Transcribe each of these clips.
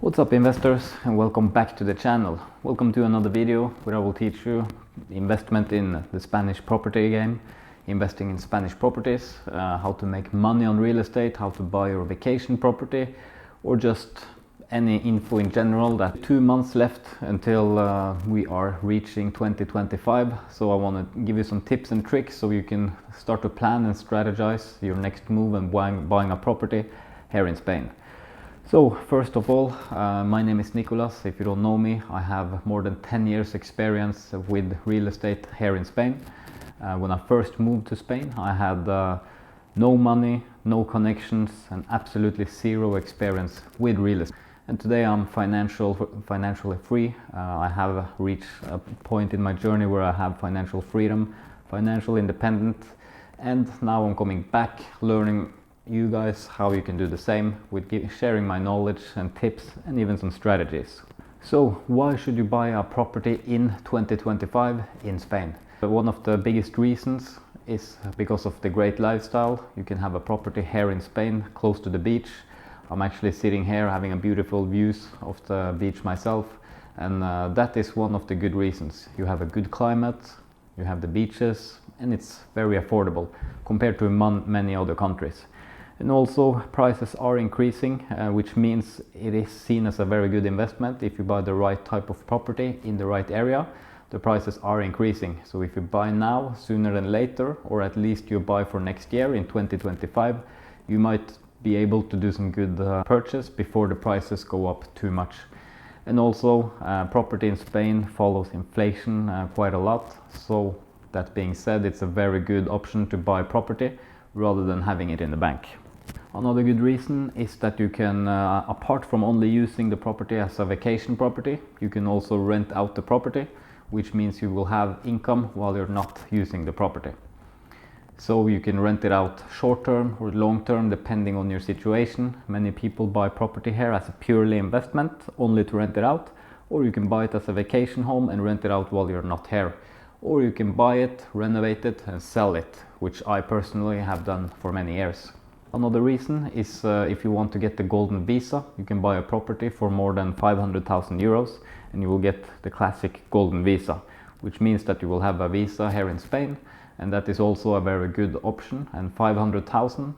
What's up investors, and welcome back to the channel. Welcome to another video where I will teach you investment in the Spanish property game, investing in Spanish properties, how to make money on real estate, how to buy your vacation property, or just any info in general. That 2 months left until we are reaching 2025, so I want to give you some tips and tricks so you can start to plan and strategize your next move and buying a property here in Spain. So first of all, my name is Nicolas. If you don't know me, I have more than 10 years experience with real estate here in Spain. When I first moved to Spain, I had no money, no connections, and absolutely zero experience with real estate. And today I'm financially free. I have reached a point in my journey where I have financial freedom, financial independent, and now I'm coming back learning you guys how you can do the same with sharing my knowledge and tips and even some strategies. So why should you buy a property in 2025 in Spain? One of the biggest reasons is because of the great lifestyle. You can have a property here in Spain close to the beach. I'm actually sitting here having a beautiful views of the beach myself, and that is one of the good reasons. You have a good climate, you have the beaches, and it's very affordable compared to many other countries. And also prices are increasing, which means it is seen as a very good investment. If you buy the right type of property in the right area, the prices are increasing. So if you buy now sooner than later, or at least you buy for next year in 2025, you might be able to do some good purchase before the prices go up too much. And also property in Spain follows inflation quite a lot. So that being said, it's a very good option to buy property rather than having it in the bank. Another good reason is that you can, apart from only using the property as a vacation property, you can also rent out the property, which means you will have income while you're not using the property. So you can rent it out short term or long term depending on your situation. Many people buy property here as a purely investment, only to rent it out, or you can buy it as a vacation home and rent it out while you're not here. Or you can buy it, renovate it and sell it, which I personally have done for many years. Another reason is if you want to get the golden visa, you can buy a property for more than 500,000 euros and you will get the classic golden visa, which means that you will have a visa here in Spain, and that is also a very good option. And 500,000,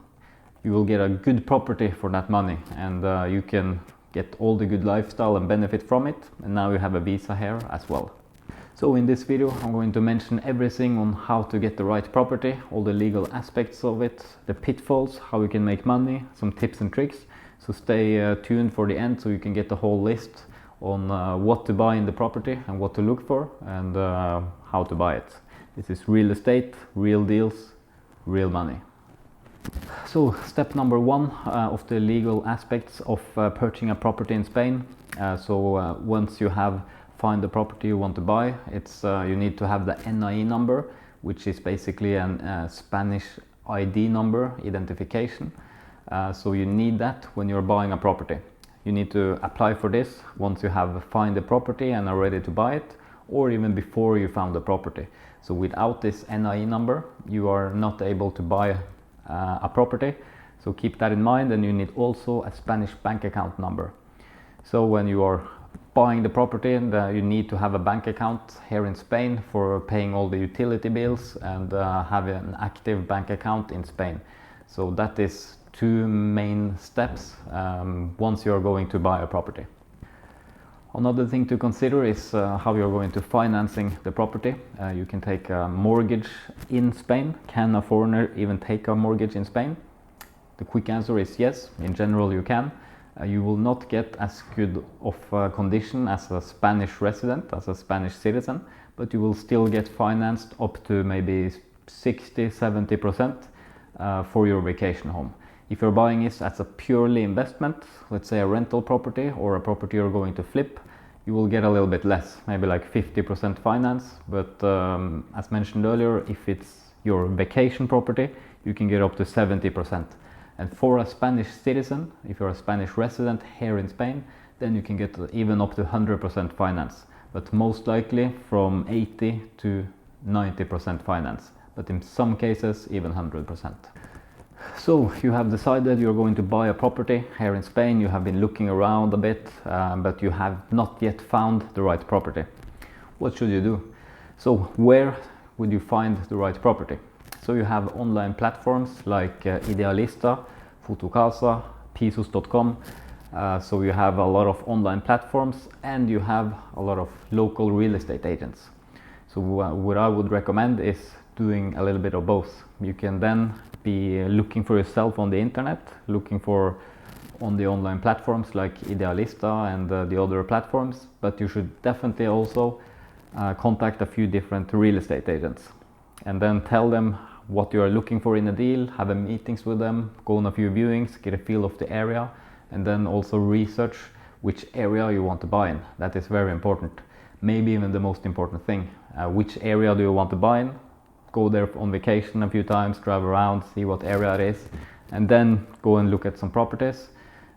you will get a good property for that money, and you can get all the good lifestyle and benefit from it, and now you have a visa here as well. So in this video I'm going to mention everything on how to get the right property, all the legal aspects of it, the pitfalls, how you can make money, some tips and tricks. So stay tuned for the end so you can get the whole list on what to buy in the property and what to look for, and how to buy it. This is real estate, real deals, real money. So step number one of the legal aspects of purchasing a property in Spain. Once you have find the property you want to buy, it's you need to have the NIE number, which is basically a Spanish ID number, identification. So you need that when you're buying a property. You need to apply for this once you have found the property and are ready to buy it, or even before you found the property. So without this NIE number, you are not able to buy a property. So keep that in mind, and you need also a Spanish bank account number. So when you are buying the property, you need to have a bank account here in Spain for paying all the utility bills and have an active bank account in Spain. So that is two main steps once you're going to buy a property. Another thing to consider is how you're going to financing the property. You can take a mortgage in Spain. Can a foreigner even take a mortgage in Spain? The quick answer is yes, in general you can. You will not get as good of a condition as a Spanish resident, as a Spanish citizen, but you will still get financed up to maybe 60-70% for your vacation home. If you're buying it as a purely investment, let's say a rental property or a property you're going to flip, you will get a little bit less, maybe like 50% finance. But as mentioned earlier, if it's your vacation property, you can get up to 70%. And for a Spanish citizen, if you're a Spanish resident here in Spain, then you can get even up to 100% finance, but most likely from 80 to 90% finance, but in some cases even 100%. So you have decided you're going to buy a property here in Spain. You have been looking around a bit, but you have not yet found the right property. What should you do? So where would you find the right property? So you have online platforms like Idealista, Fotocasa, Pisos.com. So you have a lot of online platforms and you have a lot of local real estate agents. So what I would recommend is doing a little bit of both. You can then be looking for yourself on the internet, looking for on the online platforms like Idealista and the other platforms, but you should definitely also contact a few different real estate agents and then tell them what you are looking for in a deal, have a meetings with them, go on a few viewings, get a feel of the area, and then also research which area you want to buy in. That is very important. Maybe even the most important thing. Which area do you want to buy in? Go there on vacation a few times, drive around, see what area it is, and then go and look at some properties.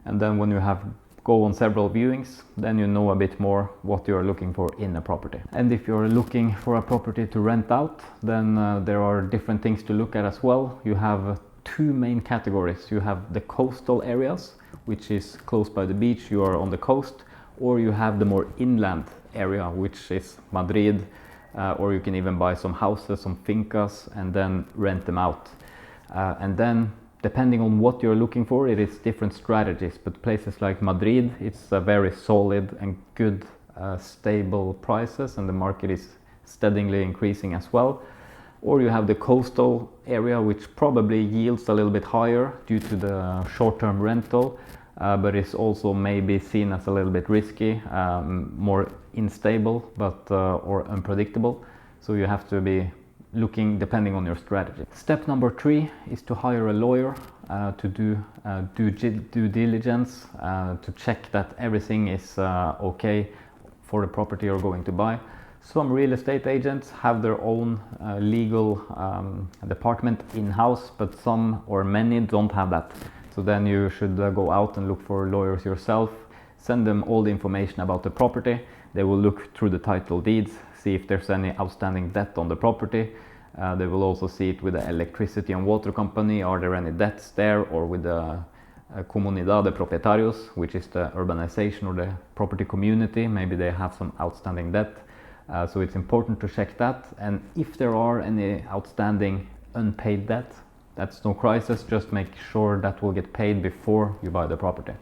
And then when you have go on several viewings, then you know a bit more what you are looking for in a property. And if you're looking for a property to rent out, then there are different things to look at as well. You have two main categories. You have the coastal areas, which is close by the beach, you are on the coast, or you have the more inland area, which is Madrid, or you can even buy some houses, some fincas, and then rent them out. And then depending on what you're looking for, it is different strategies, but places like Madrid, it's a very solid and good stable prices, and the market is steadily increasing as well. Or you have the coastal area, which probably yields a little bit higher due to the short-term rental, but is also maybe seen as a little bit risky, more unstable, but or unpredictable. So you have to be looking depending on your strategy. Step number 3 is to hire a lawyer to do due diligence, to check that everything is okay for the property you're going to buy. Some real estate agents have their own legal department in-house, but some or many don't have that. So then you should go out and look for lawyers yourself, send them all the information about the property. They will look through the title deeds, see if there's any outstanding debt on the property. They will also see it with the electricity and water company. Are there any debts there? Or with the Comunidad de Propietarios, which is the urbanization or the property community. Maybe they have some outstanding debt. So it's important to check that. And if there are any outstanding unpaid debt, that's no crisis. Just make sure that will get paid before you buy the property.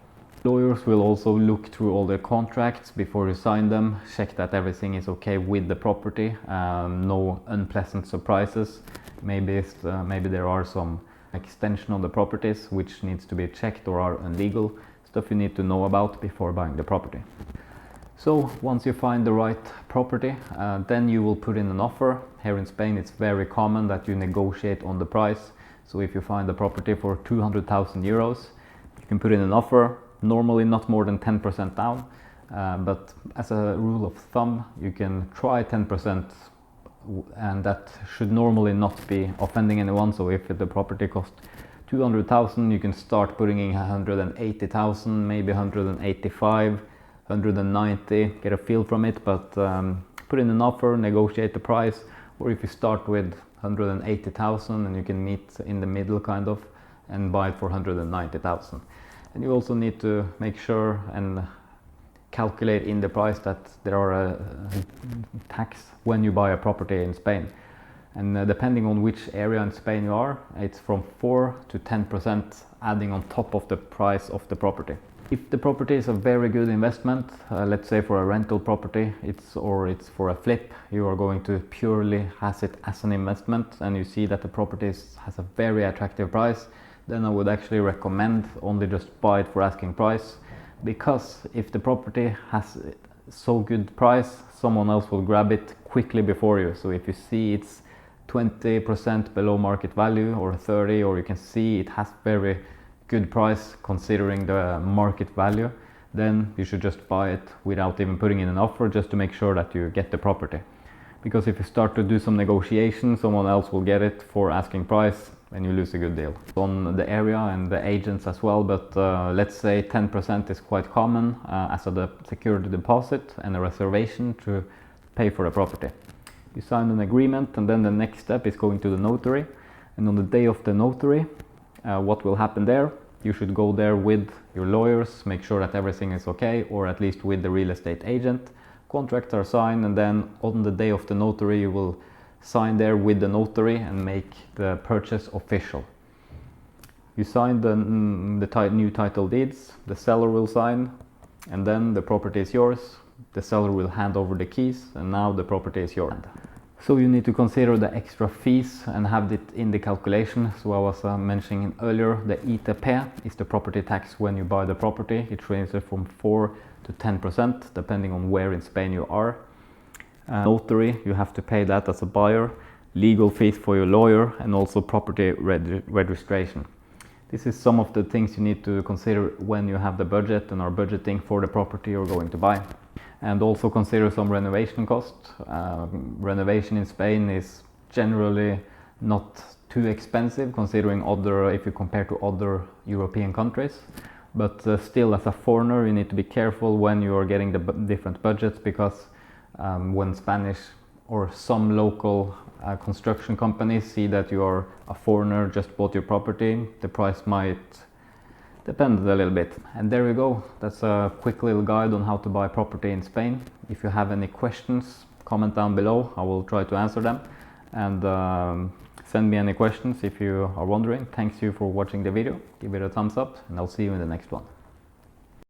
Lawyers will also look through all the contracts before you sign them, check that everything is okay with the property, no unpleasant surprises. Maybe there are some extension on the properties which needs to be checked or are illegal, stuff you need to know about before buying the property. So once you find the right property, then you will put in an offer. Here in Spain it's very common that you negotiate on the price. So if you find a property for 200,000 euros, you can put in an offer, normally not more than 10% down, but as a rule of thumb, you can try 10%, and that should normally not be offending anyone. So if the property costs 200,000, you can start putting in 180,000, maybe 185, 190, get a feel from it, but put in an offer, negotiate the price. Or if you start with 180,000 and you can meet in the middle kind of and buy it for 190,000. And you also need to make sure and calculate in the price that there are a tax when you buy a property in Spain. And depending on which area in Spain you are, it's from 4 to 10% adding on top of the price of the property. If the property is a very good investment, let's say for a rental property, it's for a flip, you are going to purely has it as an investment, and you see that the property has a very attractive price, then I would actually recommend only just buy it for asking price, because if the property has so good price, someone else will grab it quickly before you. So if you see it's 20% below market value or 30, or you can see it has very good price considering the market value, then you should just buy it without even putting in an offer, just to make sure that you get the property. Because if you start to do some negotiation, someone else will get it for asking price and you lose a good deal. On the area and the agents as well, but let's say 10% is quite common as a security deposit and a reservation to pay for the property. You sign an agreement, and then the next step is going to the notary, and on the day of the notary, What will happen there? You should go there with your lawyers, make sure that everything is okay, or at least with the real estate agent. Contracts are signed, and then on the day of the notary you will sign there with the notary and make the purchase official. You sign the new title deeds, the seller will sign, and then the property is yours. The seller will hand over the keys, and now the property is yours. So you need to consider the extra fees and have it in the calculation. So I was mentioning earlier, the ITP is the property tax when you buy the property. It ranges from 4 to 10% depending on where in Spain you are. Notary, you have to pay that as a buyer. Legal fees for your lawyer, and also property registration. This is some of the things you need to consider when you have the budget and are budgeting for the property you're going to buy. And also consider some renovation costs. Renovation in Spain is generally not too expensive considering if you compare to other European countries. But still, as a foreigner, you need to be careful when you are getting the different budgets, because when Spanish or some local construction companies see that you are a foreigner, just bought your property, the price might depend a little bit. And there you go. That's a quick little guide on how to buy property in Spain. If you have any questions, comment down below. I will try to answer them. And send me any questions if you are wondering. Thanks you for watching the video. Give it a thumbs up, and I'll see you in the next one.